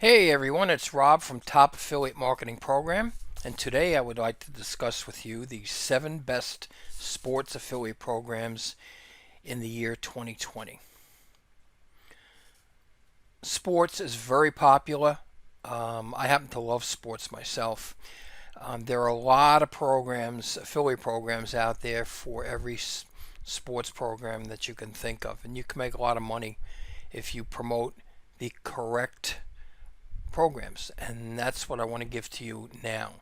Hey everyone, it's Rob from Top Affiliate Marketing Program, and today I would like to discuss with you the 7 best sports affiliate programs in the year 2020. Sports is very popular. I happen to love sports myself. There are a lot of programs, affiliate programs out there for every sports program that you can think of, and you can make a lot of money if you promote the correct programs, and that's what I want to give to you now.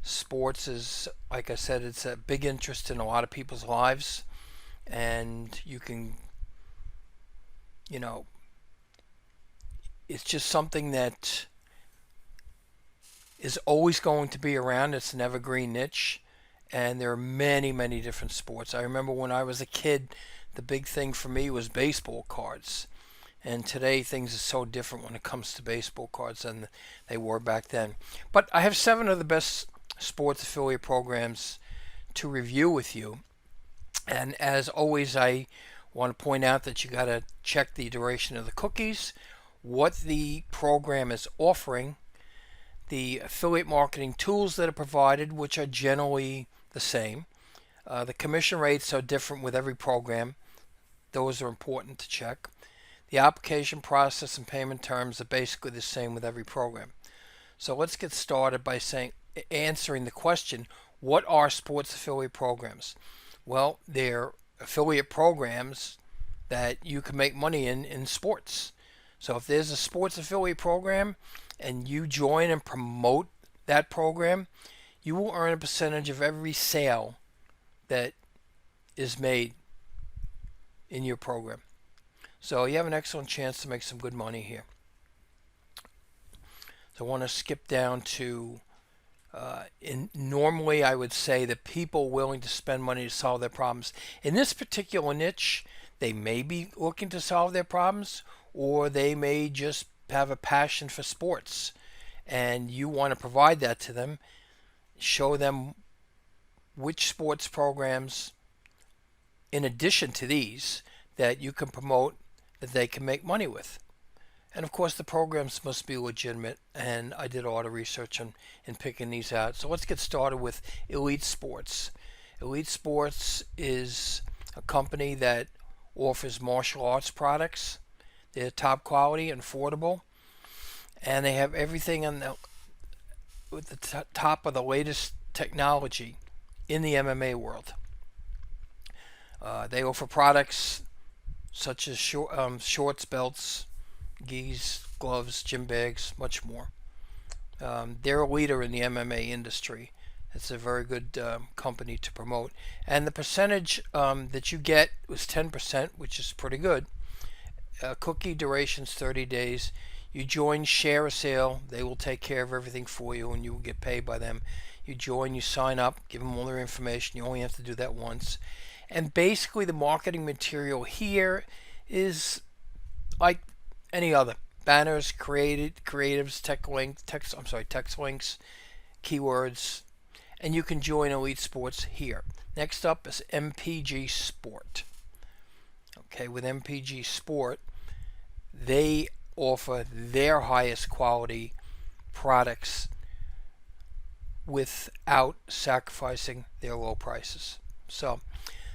Sports is, like I said, it's a big interest in a lot of people's lives, and you can, you know, it's just something that is always going to be around. It's an evergreen niche, and there are many, many different sports. I remember when I was a kid, the big thing for me was baseball cards. And today things are so different when it comes to baseball cards than they were back then. But I have 7 of the best sports affiliate programs to review with you. And as always, I want to point out that you got to check the duration of the cookies, what the program is offering, the affiliate marketing tools that are provided, which are generally the same. The commission rates are different with every program. Those are important to check. The application process and payment terms are basically the same with every program. So let's get started by answering the question, what are sports affiliate programs? Well, they're affiliate programs that you can make money in sports. So if there's a sports affiliate program and you join and promote that program, you will earn a percentage of every sale that is made in your program. So you have an excellent chance to make some good money here. So I want to skip down to, normally I would say that people willing to spend money to solve their problems. In this particular niche, they may be looking to solve their problems, or they may just have a passion for sports. And you want to provide that to them, show them which sports programs, in addition to these, that you can promote that they can make money with. And of course, the programs must be legitimate, and I did a lot of research in picking these out. So let's get started with Elite Sports. Elite Sports is a company that offers martial arts products. They're top quality and affordable, and they have everything with the top of the latest technology in the MMA world. They offer products such as shorts, belts, gis, gloves, gym bags, much more. They're a leader in the MMA industry. It's a very good company to promote. And the percentage that you get was 10%, which is pretty good. Cookie duration's 30 days. You join, share a sale. They will take care of everything for you, and you will get paid by them. You join, you sign up, give them all their information. You only have to do that once. And basically the marketing material here is like any other. Banners, creatives, text links, keywords, and you can join Elite Sports here. Next up is Mpg Sport. Okay, with Mpg Sport, they offer their highest quality products without sacrificing their low prices. So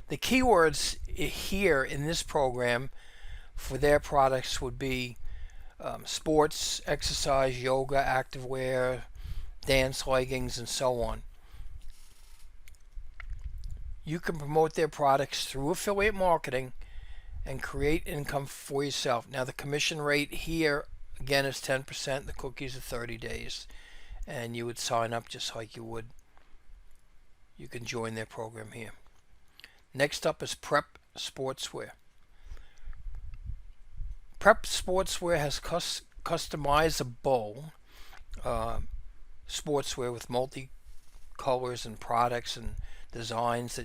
the keywords here in this program for their products would be sports, exercise, yoga, activewear, dance leggings, and so on. You can promote their products through affiliate marketing and create income for yourself. Now the commission rate here again is 10%. The cookies are 30 days, and you would sign up just like you would. You can join their program here. Next up is Prep Sportswear. Prep Sportswear has customizable sportswear with multi-colors and products and designs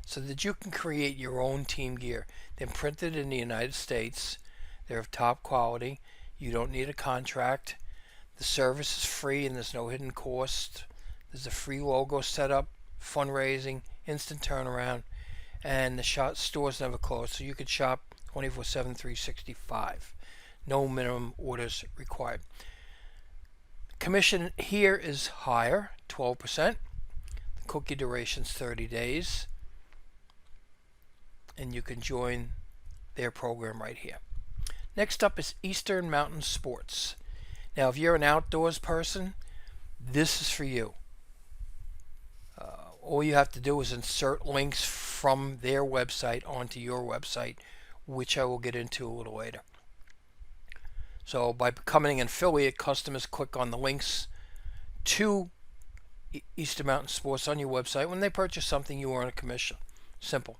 so that you can create your own team gear. They're printed in the United States. They're of top quality. You don't need a contract. The service is free and there's no hidden cost. There's a free logo setup, fundraising, instant turnaround, and the stores never close, so you could shop 24/7, 365. No minimum orders required. Commission here is higher, 12%. The cookie duration's 30 days. And you can join their program right here. Next up is Eastern Mountain Sports. Now, if you're an outdoors person, this is for you. All you have to do is insert links from their website onto your website, which I will get into a little later. So by becoming an affiliate, customers click on the links to Eastern Mountain Sports on your website. When they purchase something, you earn a commission. Simple.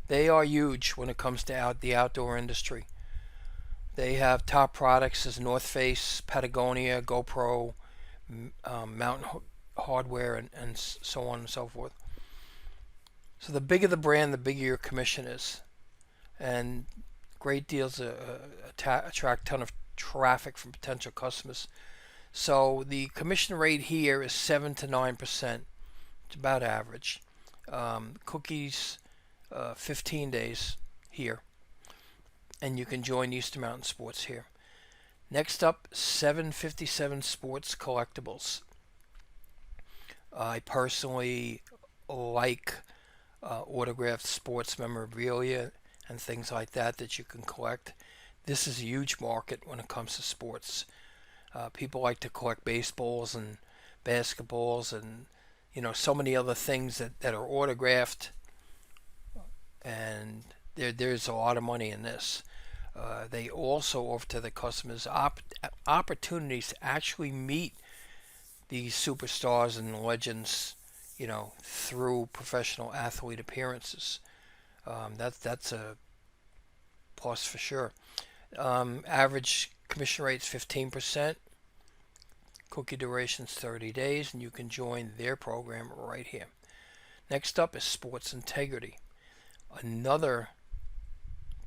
They are huge when it comes to the outdoor industry. They have top products as North Face, Patagonia, GoPro, Mountain Hardware, and so on and so forth. So the bigger the brand, the bigger your commission is. And great deals attract a ton of traffic from potential customers. So the commission rate here is 7 to 9%. It's about average. Cookies, 15 days here. And you can join Eastern Mountain Sports here. Next up, 757 Sports Collectibles. I personally like autographed sports memorabilia and things like that you can collect. This is a huge market when it comes to sports. People like to collect baseballs and basketballs and so many other things that are autographed, and there's a lot of money in this. They also offer to the customers opportunities to actually meet these superstars and legends, through professional athlete appearances. That's a plus for sure. Average commission rate's 15%. Cookie duration's 30 days, and you can join their program right here. Next up is Sports Integrity, another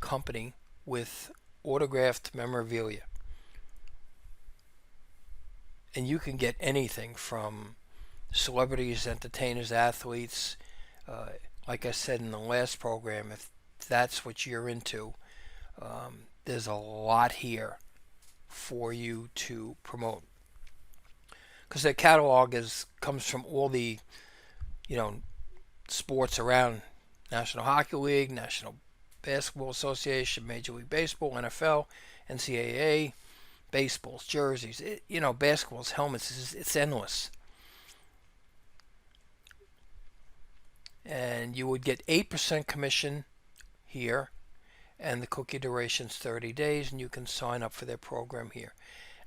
company with autographed memorabilia. And you can get anything from celebrities, entertainers, athletes. Like I said in the last program, if that's what you're into, there's a lot here for you to promote. Because their catalog comes from all the, sports around National Hockey League, National Basketball Association, Major League Baseball, NFL, NCAA, baseballs, jerseys, basketballs, helmets. It's endless. And you would get 8% commission here, and the cookie duration's 30 days, and you can sign up for their program here.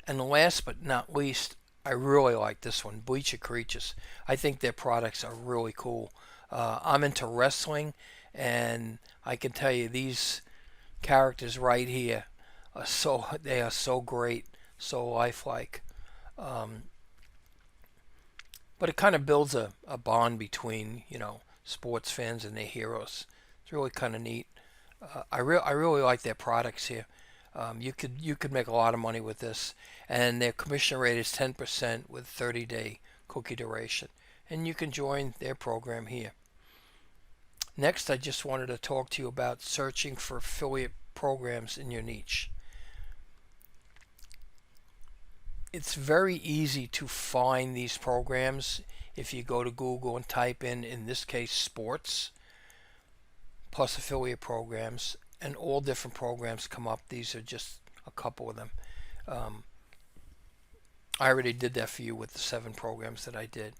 And last but not least, I really like this one, Bleacher Creatures. I think their products are really cool. I'm into wrestling, and I can tell you these characters right here are so great, so lifelike. But it kind of builds a bond between sports fans and their heroes. It's really kind of neat. I really like their products here. You could make a lot of money with this, and their commission rate is 10% with 30-day cookie duration, and you can join their program here. Next, I just wanted to talk to you about searching for affiliate programs in your niche. It's very easy to find these programs if you go to Google and type in this case, sports plus affiliate programs, and all different programs come up. These are just a couple of them. I already did that for you with the 7 programs that I did.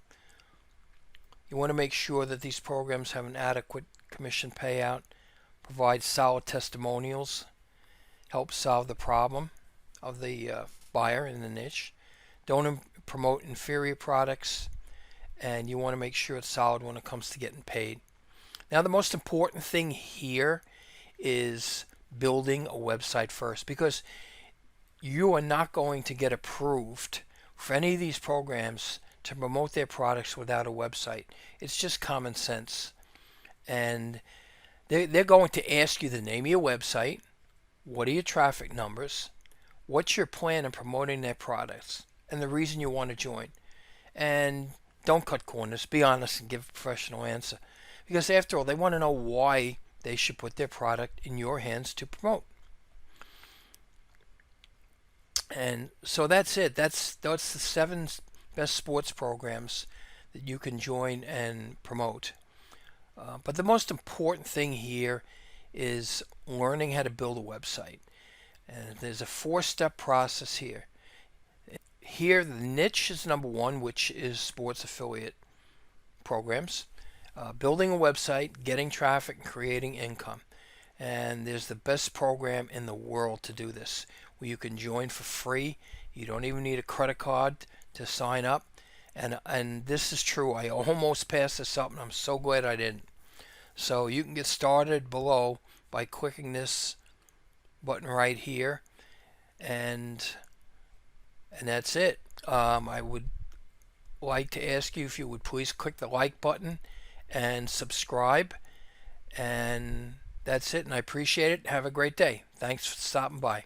You want to make sure that these programs have an adequate commission payout, provide solid testimonials, help solve the problem of the buyer in the niche, don't promote inferior products, and you want to make sure it's solid when it comes to getting paid. Now, the most important thing here is building a website first, because you are not going to get approved for any of these programs to promote their products without a website. It's just common sense. And they're going to ask you the name of your website, what are your traffic numbers, what's your plan in promoting their products, and the reason you want to join. And don't cut corners. Be honest and give a professional answer. Because after all, they want to know why they should put their product in your hands to promote. And so that's it. That's the seven best sports programs that you can join and promote. But the most important thing here is learning how to build a website. And there's a four-step process here. Here, the niche is number one, which is sports affiliate programs. Building a website, getting traffic, and creating income. And there's the best program in the world to do this, where you can join for free. You don't even need a credit card to sign up. And this is true. I almost passed this up, and I'm so glad I didn't. So you can get started below by clicking this button right here, and that's it. I would like to ask you if you would please click the like button and subscribe. And that's it, and I appreciate it. Have a great day. Thanks for stopping by.